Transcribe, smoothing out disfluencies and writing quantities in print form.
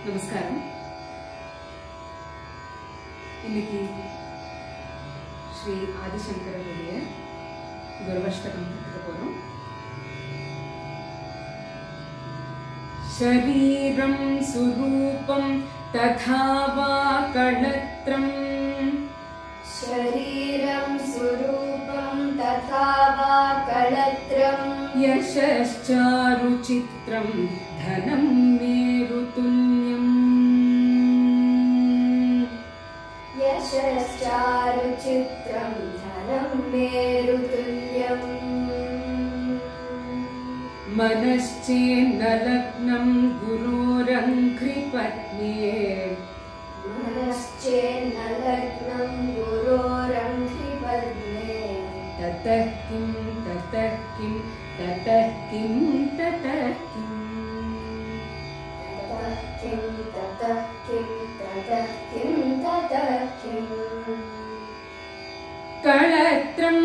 நமஸ்காரம். இன்னைக்கு ஸ்ரீ ஆதிசங்கரருடைய குருவஷ்டகம் கற்றுக்க போறோம். ஷரீரம் சுரூபம் ததா வா களத்ரம் शरीरं सुरूपं तथा वा कलत्रं यशश्चारुचित्रं धनं मेरुतुल्यम् यशश्चारुचित्रं धनं मेरुतुल्यम् मनश्चेन्नलग्नं गुरोरङ्घ्रिपत्न्ये मनश्चेन्नलग्नं गुरोरङ्घ्रिपद्मे ततः किं ततः किं ततः किं ततः किम् ततः किं ततः किं ततः किं ततः किम् कळत्रं